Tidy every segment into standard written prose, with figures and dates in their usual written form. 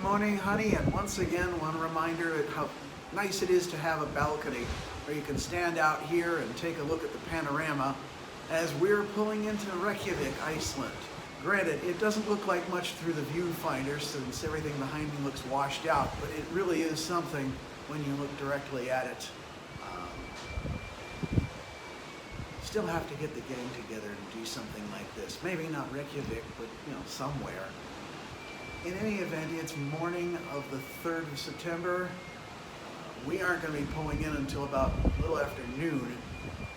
morning, honey, and once again, one reminder of how nice it is to have a balcony where you can stand out here and take a look at the panorama as we're pulling into Reykjavik, Iceland. Granted, it doesn't look like much through the viewfinder since everything behind me looks washed out, but it really is something when you look directly at it. Still have to get the gang together to do something like this. Maybe not Reykjavik, but somewhere. In any event, it's morning of the 3rd of September. We aren't going to be pulling in until about a little after noon,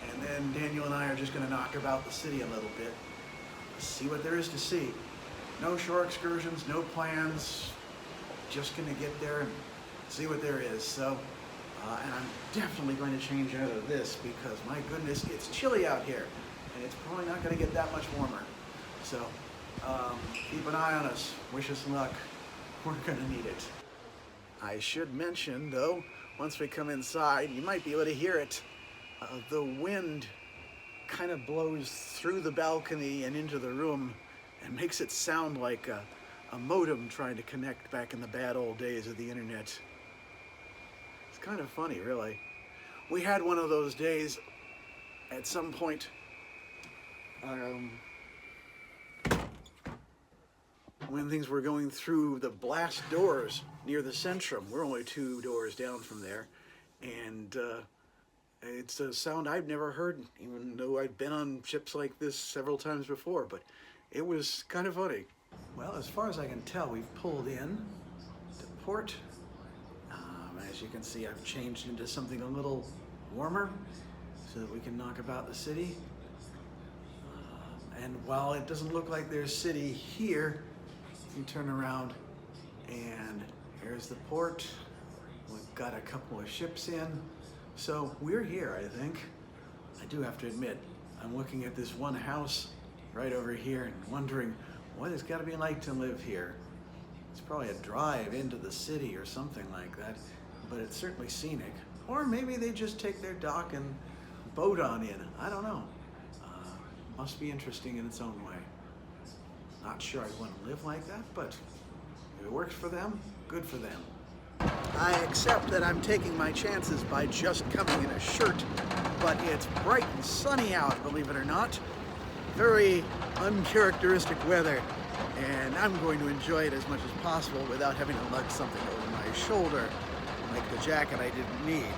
and then Daniel and I are just going to knock about the city a little bit, see what there is to see. No shore excursions, no plans, just going to get there and see what there is. So, and I'm definitely going to change out of this because, my goodness, it's chilly out here, and it's probably not going to get that much warmer. So, keep an eye on us. Wish us luck. We're going to need it. I should mention, though, once we come inside, you might be able to hear it. The wind kind of blows through the balcony and into the room and makes it sound like a modem trying to connect back in the bad old days of the internet. It's kind of funny, really. We had one of those days at some point when things were going through the blast doors near the Centrum. We're only 2 doors down from there, and it's a sound I've never heard, even though I've been on ships like this several times before, but it was kind of funny. Well, as far as I can tell, we've pulled in to port. As you can see, I've changed into something a little warmer so that we can knock about the city. And while it doesn't look like there's city here, you turn around and here's the port. We've got a couple of ships in. So we're here, I think. I do have to admit, I'm looking at this one house right over here and wondering what it's got to be like to live here. It's probably a drive into the city or something like that, but it's certainly scenic. Or maybe they just take their dock and boat on in. I don't know. Must be interesting in its own way. Not sure I'd want to live like that, but if it works for them, good for them. I accept that I'm taking my chances by just coming in a shirt, but it's bright and sunny out, believe it or not. Very uncharacteristic weather, and I'm going to enjoy it as much as possible without having to lug something over my shoulder, like the jacket I didn't need.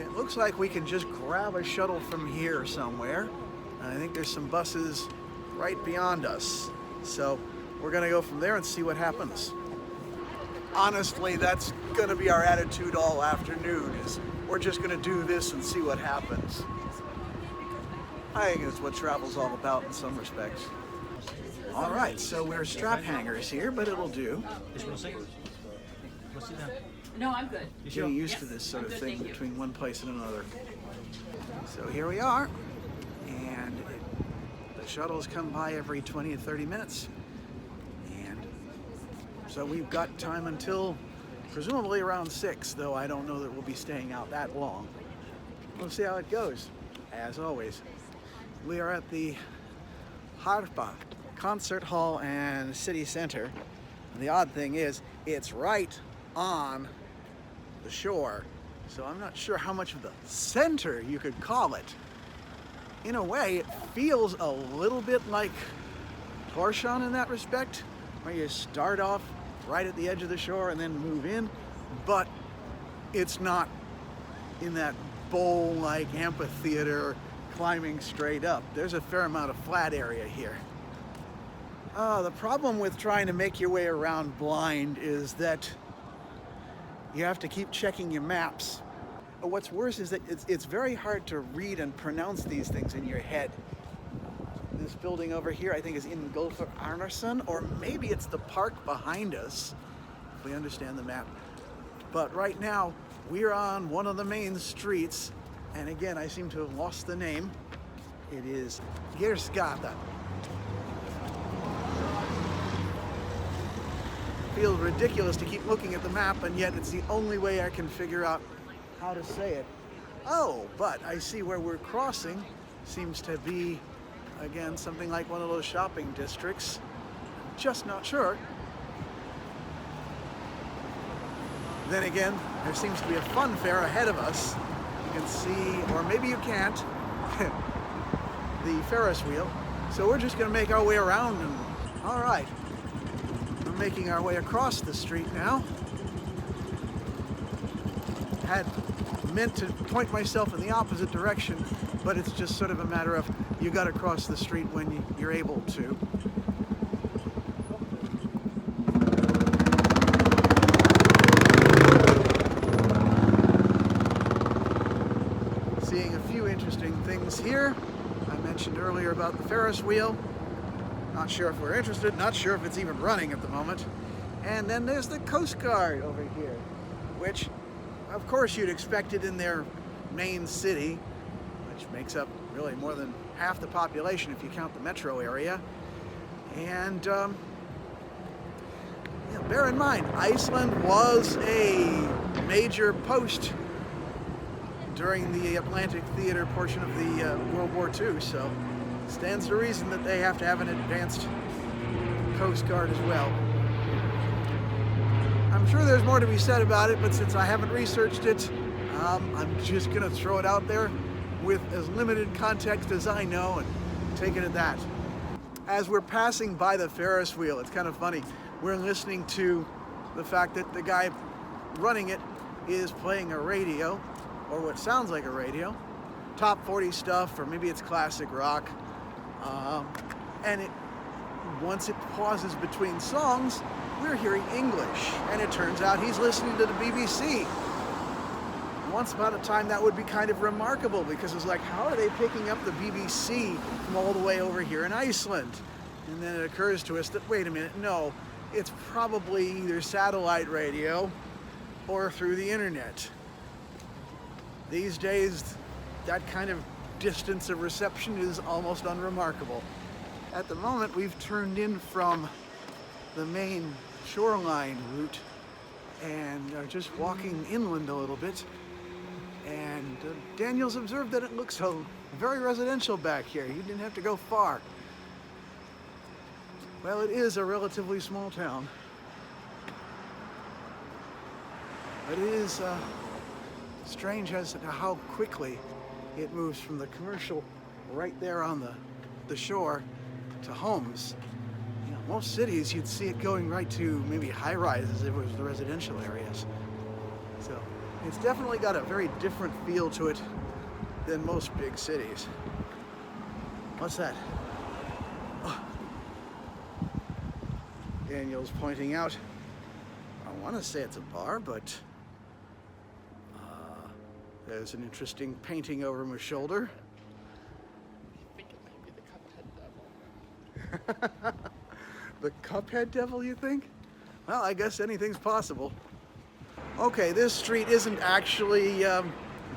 It looks like we can just grab a shuttle from here somewhere. I think there's some buses right beyond us. So we're gonna go from there and see what happens. Honestly, that's gonna be our attitude all afternoon, is we're just gonna do this and see what happens. I think it's what travel's all about in some respects. All right, so we're strap hangers here, but it'll do. No, I'm good. Getting used to this sort of thing between one place and another. So here we are, and the shuttles come by every 20 to 30 minutes. And so we've got time until presumably around 6, though I don't know that we'll be staying out that long. We'll see how it goes. As always, we are at the Harpa Concert Hall and City Center. And the odd thing is, it's right on the shore, so I'm not sure how much of the center you could call it. In a way, it feels a little bit like Tórshavn in that respect, where you start off right at the edge of the shore and then move in, but it's not in that bowl-like amphitheater climbing straight up. There's a fair amount of flat area here. The problem with trying to make your way around blind is that you have to keep checking your maps. What's worse is that it's very hard to read and pronounce these things in your head. This building over here, I think, is Ingolfur Arnarsson, or maybe it's the park behind us, if we understand the map. But right now, we're on one of the main streets, and again, I seem to have lost the name. It is Geirsgata. Feels ridiculous to keep looking at the map, and yet it's the only way I can figure out how to say it. Oh, but I see where we're crossing seems to be, again, something like one of those shopping districts. Just not sure. Then again, there seems to be a fun fair ahead of us. You can see, or maybe you can't, the Ferris wheel. So we're just going to make our way around. And all right, we're making our way across the street now. Had meant to point myself in the opposite direction, but it's just sort of a matter of you got to cross the street when you're able to. Seeing a few interesting things here. I mentioned earlier about the Ferris wheel. Not sure if we're interested, not sure if it's even running at the moment. And then there's the Coast Guard over here, which of course you'd expect it in their main city, which makes up really more than half the population if you count the metro area. And bear in mind, Iceland was a major post during the Atlantic Theater portion of the World War II, so it stands to reason that they have to have an advanced Coast Guard as well. I'm sure there's more to be said about it, but since I haven't researched it, I'm just going to throw it out there with as limited context as I know and take it at that. As we're passing by the Ferris wheel, it's kind of funny. We're listening to the fact that the guy running it is playing a radio, or what sounds like a radio, top 40 stuff, or maybe it's classic rock. And once it pauses between songs, we're hearing English, and it turns out he's listening to the BBC. Once upon a time, that would be kind of remarkable, because it's like, how are they picking up the BBC from all the way over here in Iceland? And then it occurs to us that, wait a minute, no, it's probably either satellite radio or through the internet. These days, that kind of distance of reception is almost unremarkable. At the moment, we've turned in from the main shoreline route and are just walking inland a little bit. And Daniel's observed that it looks very residential back here. You didn't have to go far. Well, it is a relatively small town. But it is strange as to how quickly it moves from the commercial right there on the shore to homes. You know, most cities you'd see it going right to maybe high-rises if it was the residential areas. So it's definitely got a very different feel to it than most big cities. What's that? Oh. Daniel's pointing out, I want to say it's a bar, but there's an interesting painting over my shoulder. I think it might be the Cuphead Devil. The Cuphead Devil, you think? Well, I guess anything's possible. Okay, this street isn't actually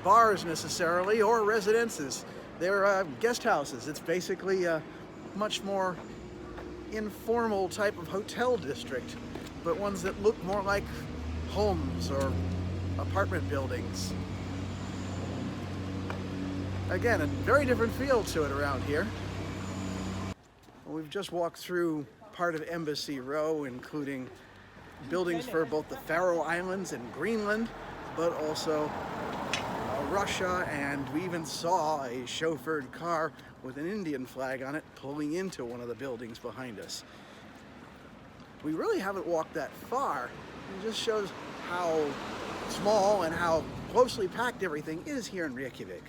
bars necessarily, or residences. They're guest houses. It's basically a much more informal type of hotel district, but ones that look more like homes or apartment buildings. Again, a very different feel to it around here. We've just walked through part of Embassy Row, including buildings for both the Faroe Islands and Greenland, but also Russia, and we even saw a chauffeured car with an Indian flag on it pulling into one of the buildings behind us. We really haven't walked that far. It just shows how small and how closely packed everything is here in Reykjavik.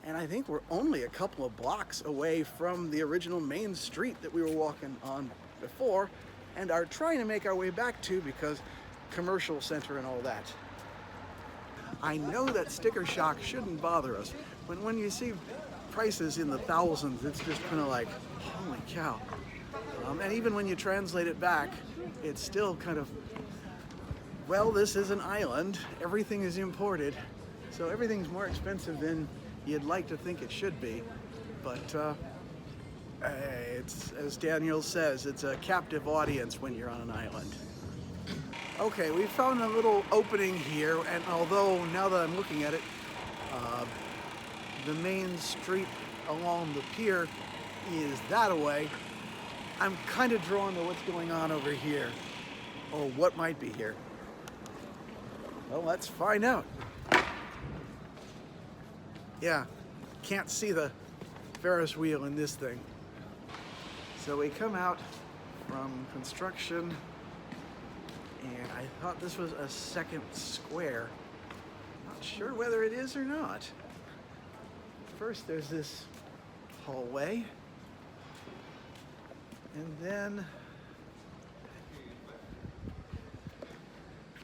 And I think we're only a couple of blocks away from the original main street that we were walking on before and are trying to make our way back to because commercial center and all that. I know that sticker shock shouldn't bother us, but when you see prices in the thousands, it's just kind of like, holy cow. And even when you translate it back, it's still kind of, well, this is an island, everything is imported, so everything's more expensive than you'd like to think it should be, but it's, as Daniel says, it's a captive audience when you're on an island. Okay, we found a little opening here, and although now that I'm looking at it, the main street along the pier is that away, I'm kind of drawn to what's going on over here, or what might be here. Well, let's find out. Yeah, can't see the Ferris wheel in this thing. So we come out from construction, and I thought this was a second square. Not sure whether it is or not. First there's this hallway, and then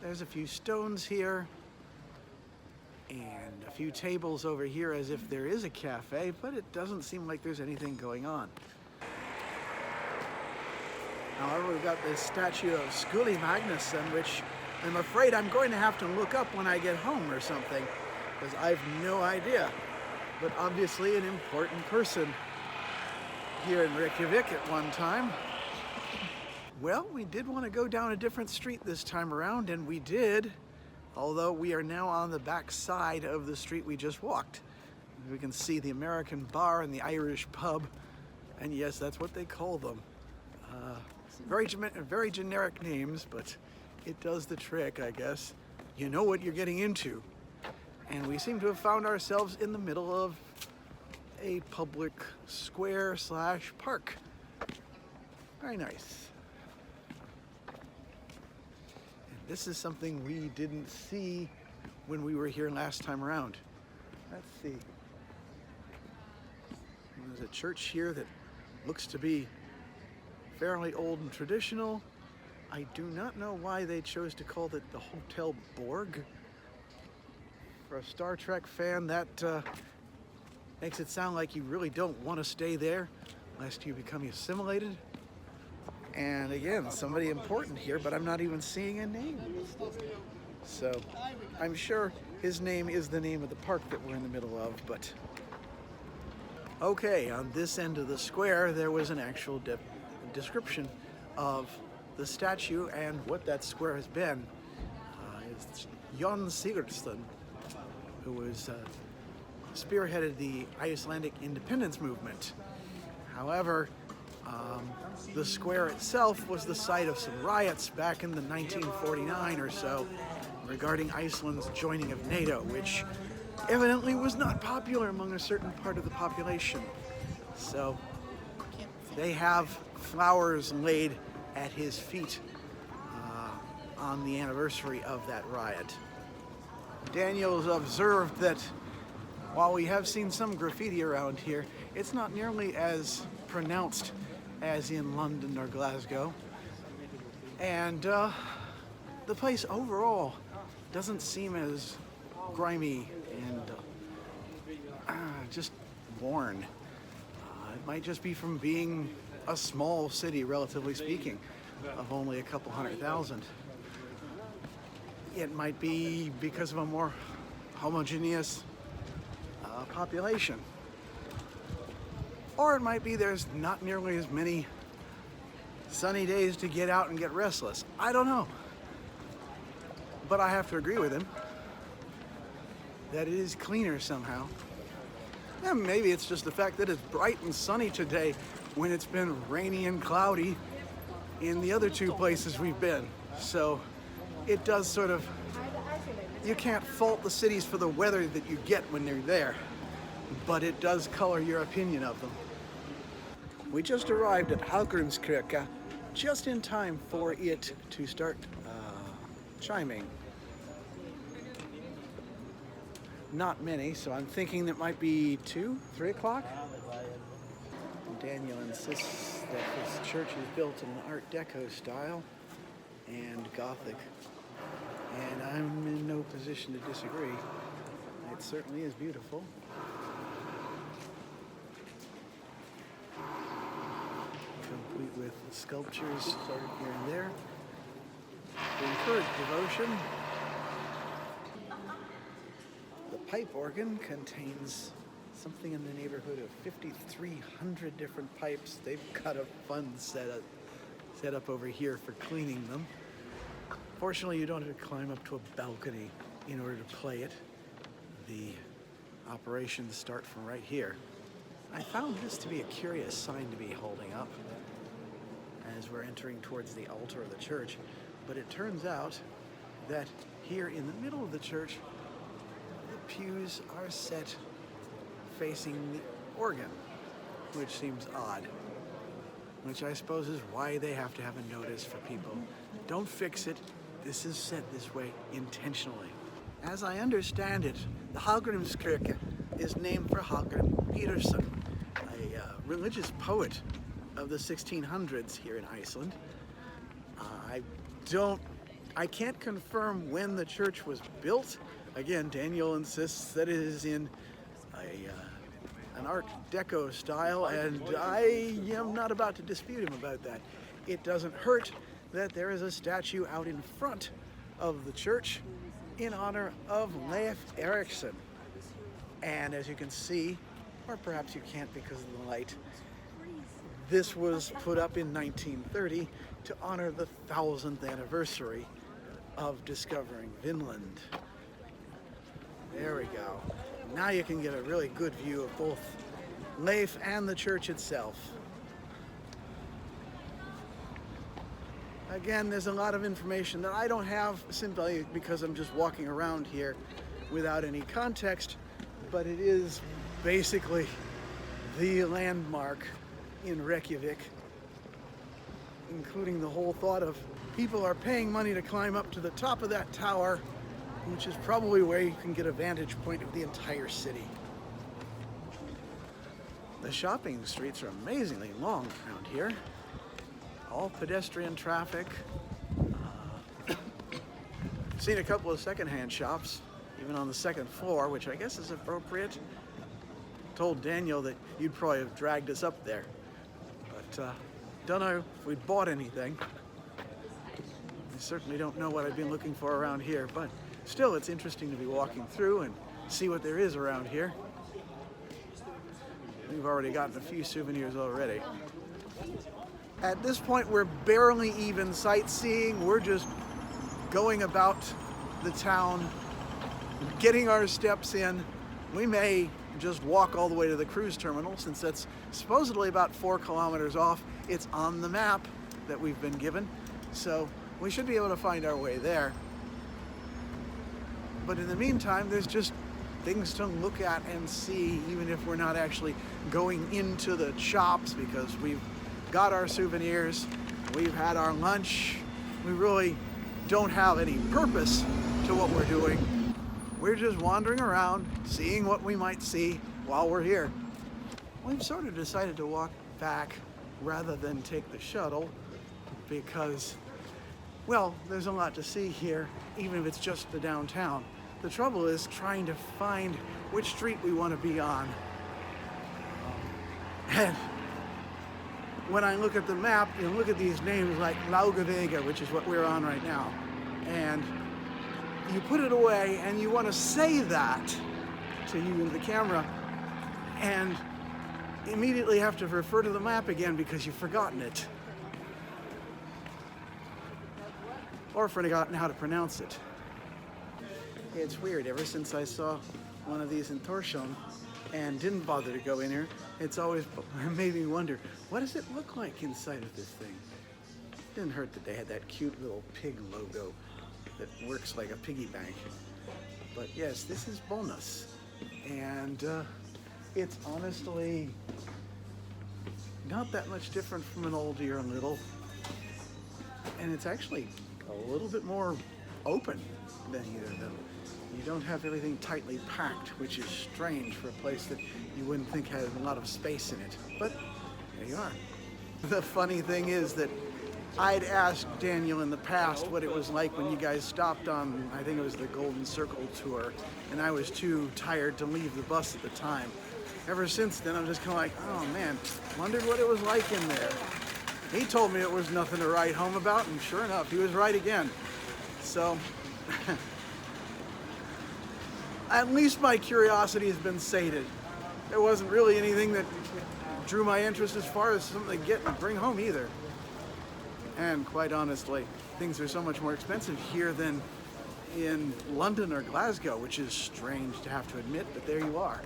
there's a few stones here and a few tables over here as if there is a cafe, but it doesn't seem like there's anything going on. However, we've got this statue of Skuli Magnusson, which I'm afraid I'm going to have to look up when I get home or something, because I've no idea. But obviously an important person here in Reykjavik at one time. Well, we did want to go down a different street this time around, and we did, although we are now on the back side of the street we just walked. We can see the American bar and the Irish pub, and yes, that's what they call them. Very generic names, but it does the trick, I guess. You know what you're getting into. And we seem to have found ourselves in the middle of a public square slash park. Very nice. And this is something we didn't see when we were here last time around. Let's see. There's a church here that looks to be fairly old and traditional. I do not know why they chose to call it the Hotel Borg. For a Star Trek fan, that makes it sound like you really don't want to stay there lest you become assimilated. And again, somebody important here, but I'm not even seeing a name listed. So I'm sure his name is the name of the park that we're in the middle of, but okay, on this end of the square there was an actual description of the statue and what that square has been. It's Jon Sigurdsson, who was spearheaded the Icelandic independence movement. However, the square itself was the site of some riots back in the 1949 or so regarding Iceland's joining of NATO, which evidently was not popular among a certain part of the population. So they have flowers laid at his feet on the anniversary of that riot. Daniel's observed that while we have seen some graffiti around here, it's not nearly as pronounced as in London or Glasgow. And the place overall doesn't seem as grimy and just worn. It might just be from being a small city, relatively speaking, of only a couple 100,000. It might be because of a more homogeneous population. Or it might be there's not nearly as many sunny days to get out and get restless. I don't know. But I have to agree with him that it is cleaner somehow. And maybe it's just the fact that it's bright and sunny today when it's been rainy and cloudy in the other two places we've been. So it does sort of, you can't fault the cities for the weather that you get when they're there, but it does color your opinion of them. We just arrived at Hallgrímskirkja just in time for it to start chiming. Not many, so I'm thinking that might be 2, 3 o'clock. Daniel insists that this church is built in an Art Deco style and Gothic, and I'm in no position to disagree. It certainly is beautiful. Complete with sculptures here and there to encourage devotion. The pipe organ contains something in the neighborhood of 5,300 different pipes. They've got a fun set up over here for cleaning them. Fortunately, you don't have to climb up to a balcony in order to play it. The operations start from right here. I found this to be a curious sign to be holding up as we're entering towards the altar of the church, but it turns out that here in the middle of the church, the pews are set facing the organ, which seems odd. Which I suppose is why they have to have a notice for people. Don't fix it. This is set this way intentionally. As I understand it, the Hallgrímskirkja is named for Hallgrim Peterson, a religious poet of the 1600s here in Iceland. I can't confirm when the church was built. Again, Daniel insists that it is in an Art Deco style, and I am not about to dispute him about that. It doesn't hurt that there is a statue out in front of the church in honor of Leif Erikson. And as you can see, or perhaps you can't because of the light, this was put up in 1930 to honor the 1000th anniversary of discovering Vinland. There we go. Now you can get a really good view of both Leif and the church itself. Again, there's a lot of information that I don't have simply because I'm just walking around here without any context, but it is basically the landmark in Reykjavik, including the whole thought of people are paying money to climb up to the top of that tower, which is probably where you can get a vantage point of the entire city. The shopping streets are amazingly long around here. All pedestrian traffic. Seen a couple of secondhand shops, even on the second floor, which I guess is appropriate. Told Daniel that you'd probably have dragged us up there, but don't know if we'd bought anything. I certainly don't know what I've been looking for around here, but still it's interesting to be walking through and see what there is around here. We've already gotten a few souvenirs already. At this point, we're barely even sightseeing. We're just going about the town, getting our steps in. We may just walk all the way to the cruise terminal since that's supposedly about 4 kilometers off. It's on the map that we've been given, so we should be able to find our way there. But in the meantime, there's just things to look at and see, even if we're not actually going into the shops, because we've got our souvenirs, we've had our lunch. We really don't have any purpose to what we're doing. We're just wandering around, seeing what we might see while we're here. We've sort of decided to walk back rather than take the shuttle because, well, there's a lot to see here, even if it's just the downtown. The trouble is trying to find which street we want to be on. And when I look at the map, you look at these names like Laugavega, which is what we're on right now, and you put it away and you want to say that to you in the camera and immediately have to refer to the map again because you've forgotten it. Or forgotten how to pronounce it. It's weird, ever since I saw one of these in Tórshavn and didn't bother to go in here, it's always made me wonder, what does it look like inside of this thing? It didn't hurt that they had that cute little pig logo that works like a piggy bank. But yes, this is Bonus, and it's honestly not that much different from an old Dear Little, and it's actually a little bit more open than either of them. You don't have everything tightly packed, which is strange for a place that you wouldn't think had a lot of space in it. But there you are. The funny thing is that I'd asked Daniel in the past what it was like when you guys stopped on, I think it was the Golden Circle tour, and I was too tired to leave the bus at the time. Ever since then, I'm just kind of like, oh man, wondered what it was like in there. He told me it was nothing to write home about, and sure enough, he was right again. So, at least my curiosity has been sated. There wasn't really anything that drew my interest as far as something to get and bring home either. And quite honestly, things are so much more expensive here than in London or Glasgow, which is strange to have to admit, but there you are.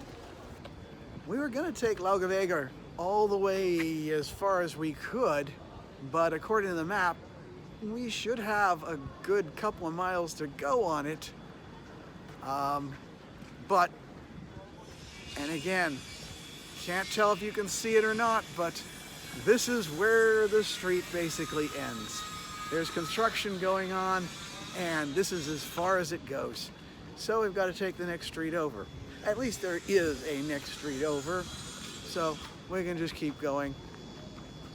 We were going to take Laugavega all the way as far as we could, but according to the map, we should have a good couple of miles to go on it. But, and again, can't tell if you can see it or not, but this is where the street basically ends. There's construction going on, and this is as far as it goes. So we've got to take the next street over. At least there is a next street over, so we can just keep going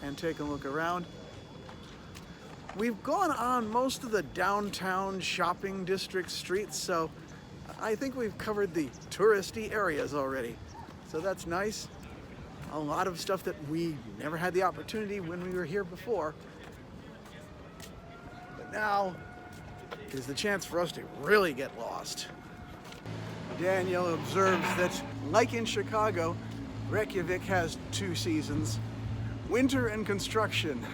and take a look around. We've gone on most of the downtown shopping district streets, so I think we've covered the touristy areas already. So that's nice. A lot of stuff that we never had the opportunity when we were here before. But now is the chance for us to really get lost. Daniel observes that, like in Chicago, Reykjavik has two seasons, winter and construction.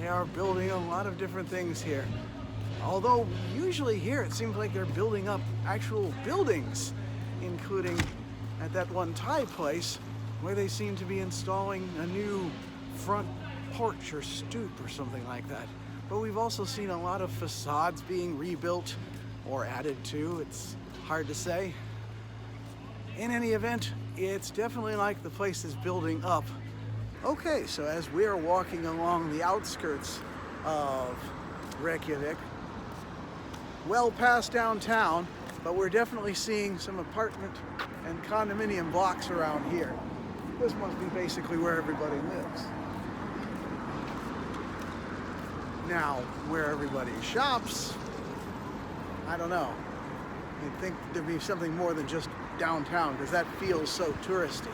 They are building a lot of different things here. Although usually here it seems like they're building up actual buildings, including at that one Thai place where they seem to be installing a new front porch or stoop or something like that. But we've also seen a lot of facades being rebuilt or added to. It's hard to say. In any event, it's definitely like the place is building up. Okay, so as we're walking along the outskirts of Reykjavik, well past downtown, but we're definitely seeing some apartment and condominium blocks around here. This must be basically where everybody lives. Now, where everybody shops, I don't know. You'd think there'd be something more than just downtown, because that feels so touristy.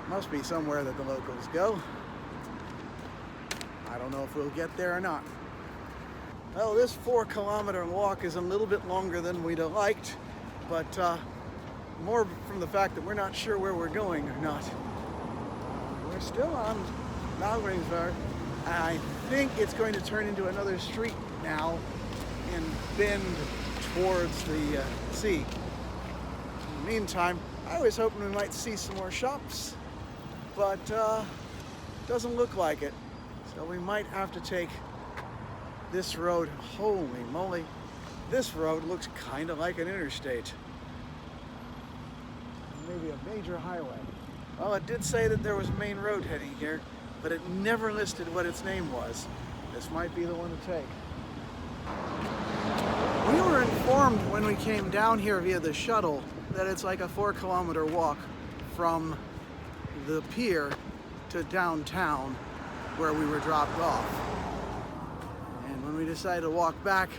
Must be somewhere that the locals go. I don't know if we'll get there or not. Well, this 4-kilometer walk is a little bit longer than we'd have liked, but more from the fact that we're not sure where we're going or not. We're still on Valgringsberg, and I think it's going to turn into another street now and bend towards the sea. In the meantime, I was hoping we might see some more shops, but doesn't look like it. So we might have to take this road. Holy moly, this road looks kind of like an interstate. Maybe a major highway. Well, it did say that there was a main road heading here, but it never listed what its name was. This might be the one to take. We were informed when we came down here via the shuttle that it's like a 4-kilometer walk from the pier to downtown where we were dropped off. And when we decided to walk back,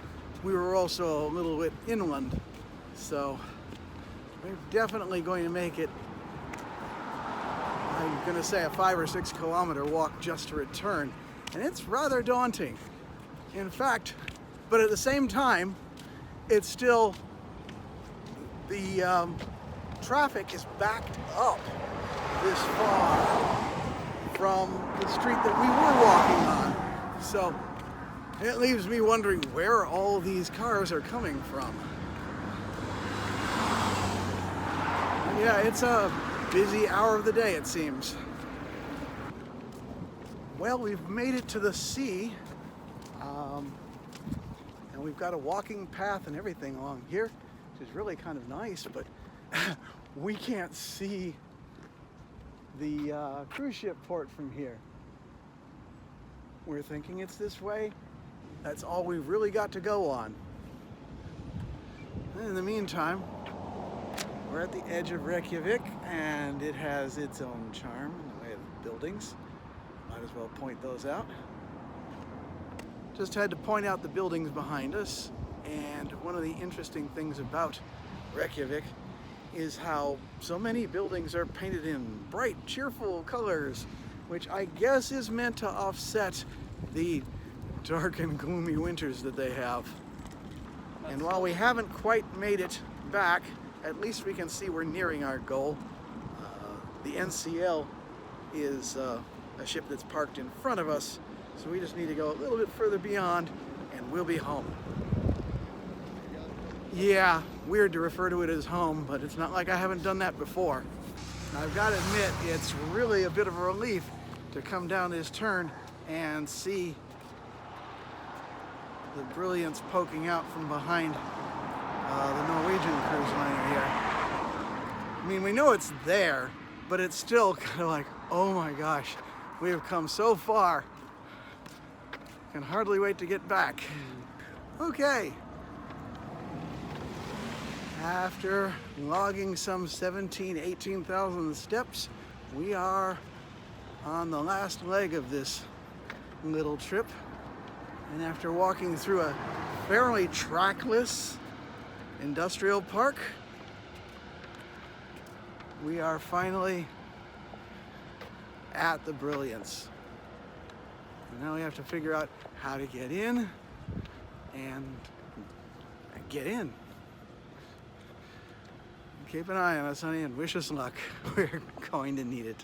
we were also a little bit inland. So we're definitely going to make it, I'm going to say, a 5 or 6 kilometer walk just to return. And it's rather daunting. In fact, but at the same time, it's still, the traffic is backed up this far from the street that we were walking on. So it leaves me wondering where all these cars are coming from. Yeah, it's a busy hour of the day, it seems. Well, we've made it to the sea, and we've got a walking path and everything along here, which is really kind of nice, but we can't see the cruise ship port from here. We're thinking it's this way. That's all we've really got to go on. And in the meantime, we're at the edge of Reykjavik, and it has its own charm in the way of buildings. Might as well point those out. Just had to point out the buildings behind us, and one of the interesting things about Reykjavik is how so many buildings are painted in bright, cheerful colors, which I guess is meant to offset the dark and gloomy winters that they have. And while we haven't quite made it back, at least we can see we're nearing our goal. The NCL is a ship that's parked in front of us, so we just need to go a little bit further beyond and we'll be home. Yeah, weird to refer to it as home, but it's not like I haven't done that before. And I've got to admit, it's really a bit of a relief to come down this turn and see the brilliance poking out from behind the Norwegian cruise liner here. I mean, we know it's there, but it's still kind of like, oh my gosh, we have come so far. Can hardly wait to get back. Okay. After logging some 18,000 steps, we are on the last leg of this little trip. And after walking through a fairly trackless industrial park, we are finally at the Brilliance. And now we have to figure out how to get in and get in. Keep an eye on us, honey, and wish us luck. We're going to need it.